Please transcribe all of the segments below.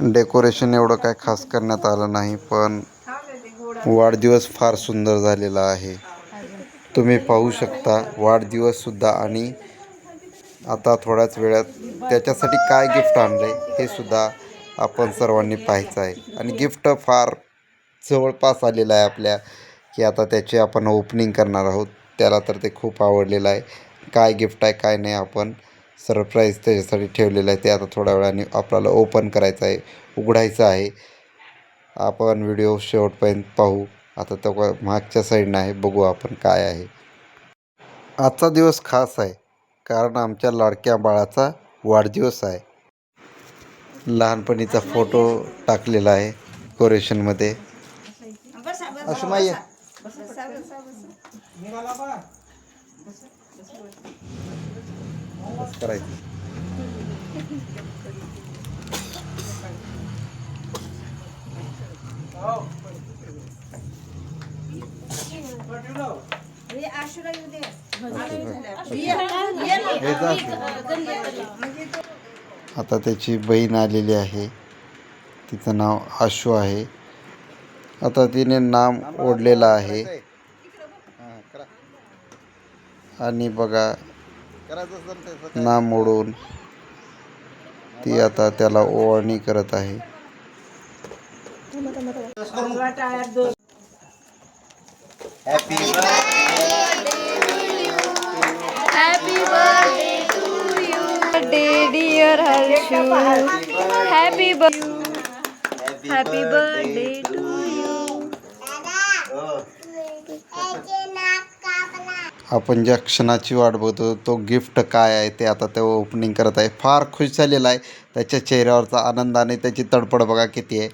Decoration एवढं काय खास करण्यात आलं नाही, पण वाढदिवस फार सुंदर झालेला आहे. तुम्ही पाहू शकता वाढदिवससुद्धा. आणि आता थोड्याच वेळात त्याच्यासाठी काय गिफ्ट आणलं आहे हे सुद्धा आपण सर्वांनी पाहायचं आहे. आणि गिफ्ट फार जवळपास आलेलं आहे आपल्या, की आता त्याची आपण ओपनिंग करणार आहोत. त्याला तर ते खूप आवडलेलं आहे. काय गिफ्ट आहे काय नाही आपण सरप्राईज त्याच्यासाठी ठेवलेलं आहे. ते आता थोड्या वेळाने आपल्याला ओपन करायचं आहे, उघडायचं आहे. आपण व्हिडिओ शेवटपर्यंत पाहू. आता तो मागच्या साईडनं आहे, बघू आपण काय आहे. आजचा दिवस खास आहे कारण आमच्या लाडक्या बाळाचा वाढदिवस आहे. लहानपणीचा फोटो टाकलेला आहे डेकोरेशनमध्ये. असं नाही आहे करायचं. आता त्याची बहीण आलेली आहे, तिचं नाव आशू आहे. आता तिने नाम ओढलेलं आहे. आणि बघा नाम ओढून ती आता त्याला ओवाळणी करत आहे. Happy birthday to you. Birthday dear Harshu. Happy birthday to you. आपण ज्या क्षणाची वाट बघतो तो गिफ्ट काय आहे ते आता ते ओपनिंग करत आहे. फार खुश झालेला आहे. त्याच्या चेहऱ्यावरचा आनंद आणि त्याची तडफड बघा किती आहे.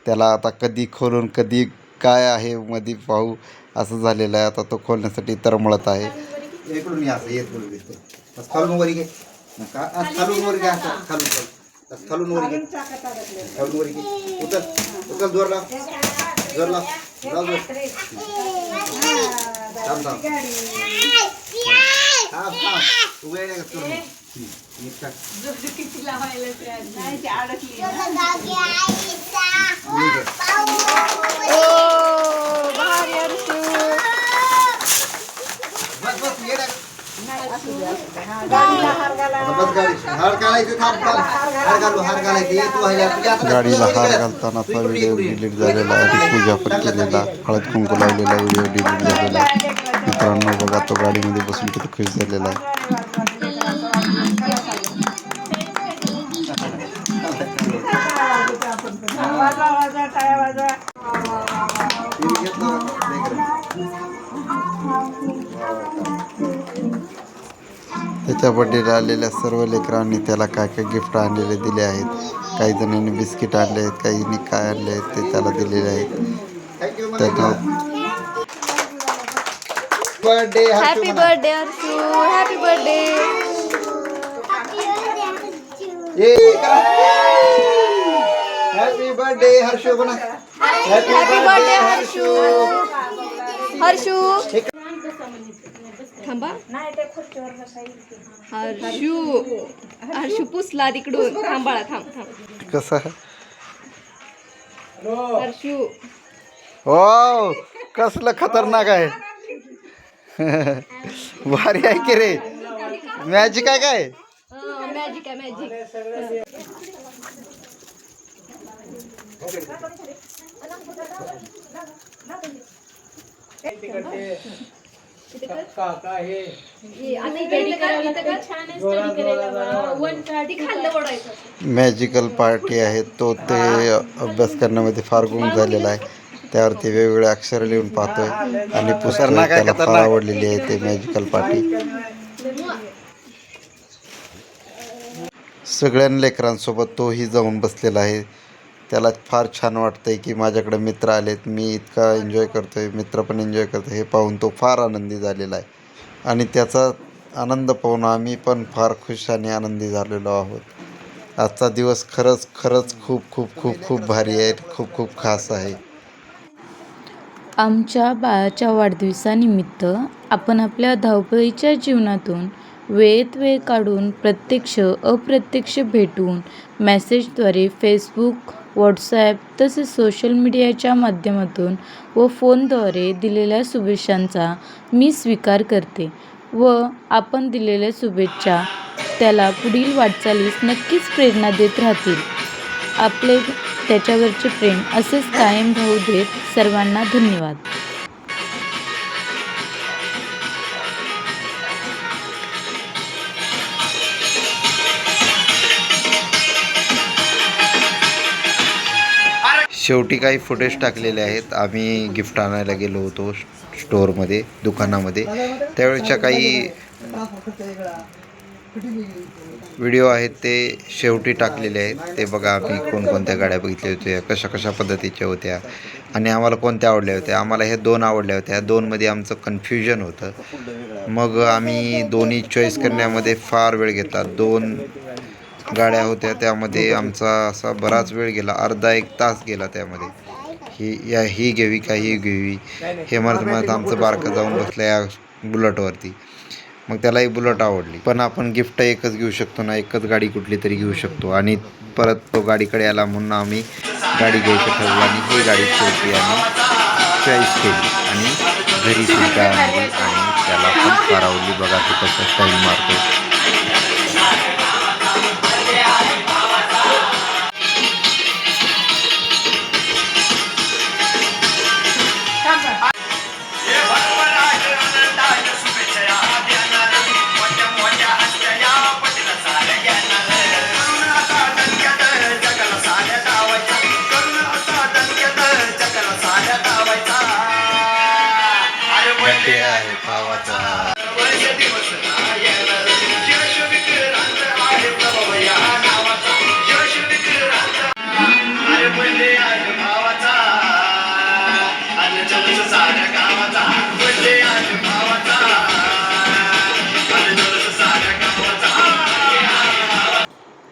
त्याला आता कधी खोलून कधी काय आहे मध्ये पाहू असं झालेलं आहे. आता तो खोलण्यासाठी तरमळत आहे. इकडून असं येत बोलतो खालून वर घे, खालून वर घे, खालून वर घे, खालून वर घे, उचल उचल, जोर लाव, जोर लाव, लाव जोर. थांब थांब थांब थांब, उभे नाही करू. गाडीला हार घालतानाचा व्हिडिओ डिलीट झालेला आहे. पूजा पण केलेला, हळद कुंकू लावलेला व्हिडिओ डिलीट झालेला. मित्रांनो बघा तो गाडीमध्ये बसून किती खुश झालेला आहे. त्याच्या बर्थडेला आलेल्या सर्व लेकरांनी त्याला काय काय गिफ्ट आणलेले दिले आहेत. काही जणांनी बिस्किट आणले आहेत, काहींनी काय आणले आहेत ते त्याला दिलेले आहेत. त्याला Happy birthday Harshu. Happy birthday. Happy birthday Harshu बना. Happy birthday Harshu. हर्षू थांबा. हर्षू पुसला तिकडून. थांबाळा थांब थांब. कसा हर्षू हो कसलं खतरनाक आहे. भारी आहे की रे. मॅजिक आहे काय. मॅजिक आहे मॅजिक. मॅजिकल पार्टी आहे तो. ते अभ्यास करण्यामध्ये फार गुण झालेला आहे. त्यावरती वेगवेगळे अक्षर लिहून पाहतोय आणि पुस्तक त्याला फार आवडलेली आहे ते मॅजिकल पार्टी. सगळ्या लेकरांसोबत तोही जाऊन बसलेला आहे. त्याला फार छान वाटतंय की माझ्याकडे मित्र आलेत, मी इतका एन्जॉय करतोय, मित्र पण एन्जॉय करतोय. हे पाहून तो फार आनंदी झालेला आहे. आणि त्याचा आनंद पाहून आम्ही पण फार खुश आणि आनंदी झालेलो आहोत. आजचा दिवस खरंच खरंच खूप खूप खूप खूप भारी आहे, खूप खूप खास आहे. आमच्या बाळाच्या वाढदिवसानिमित्त आपण आपल्या धावपळीच्या जीवनातून वेळेत वेळ काढून प्रत्यक्ष अप्रत्यक्ष भेटून मेसेजद्वारे फेसबुक, व्हॉट्सॲप तसेच सोशल मीडियाच्या माध्यमातून व फोनद्वारे दिलेल्या शुभेच्छांचा मी स्वीकार करते व आपण दिलेल्या शुभेच्छा त्याला पुढील वाटचालीस नक्कीच प्रेरणा देत राहतील. आपले त्याच्यावरचे प्रेम असेच कायम राहू देत. सर्वांना धन्यवाद. शेवटी काही फुटेज टाकलेले आहेत. आम्ही गिफ्ट आणायला गेलो होतो स्टोअरमध्ये, दुकानामध्ये. त्यावेळेच्या काही व्हिडिओ आहेत ते शेवटी टाकलेले आहेत. ते बघा, आम्ही कोणकोणत्या गाड्या बघितल्या होत्या, कशा कशा पद्धतीच्या होत्या आणि आम्हाला कोणत्या आवडल्या होत्या. आम्हाला ह्या 2 आवडल्या होत्या. ह्या 2मध्ये आमचं कन्फ्युजन होतं. मग आम्ही दोन्ही चॉईस करण्यामध्ये फार वेळ घेतला. 2 गाड्या होत्या, त्यामध्ये आमचा असा बराच वेळ गेला. अर्धा 1 तास गेला त्यामध्ये. ही घ्यावी का ही घ्यावी हे म्हणत म्हणत आमचं बारकं जाऊन बसलं या बुलटवरती. मग त्यालाही बुलट आवडली. पण आपण गिफ्ट एकच घेऊ शकतो ना, एकच गाडी कुठली तरी घेऊ शकतो. आणि परत तो गाडीकडे आला म्हणून आम्ही गाडी घ्यायचं ठरवलं आणि ही गाडी शेवटी आम्ही चॉईस केली आणि घरी सुद्धा आणली आणि त्याला पण फार आवडली. बघा तो कसा स्टाईल मारतो. बड्डे आहे भावाचा.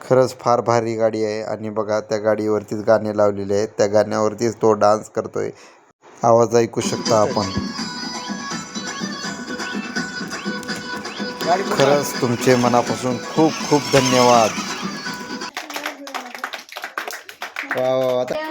खरंच फार भारी गाडी आहे. आणि बघा, त्या गाडीवरतीच गाणे लावलेले आहेत. त्या गाण्यावरतीच तो डान्स करतोय. आवाज ऐकू शकता आपण. खरंच तुमचे मनापासून खूप खूप धन्यवाद. वा वा. आता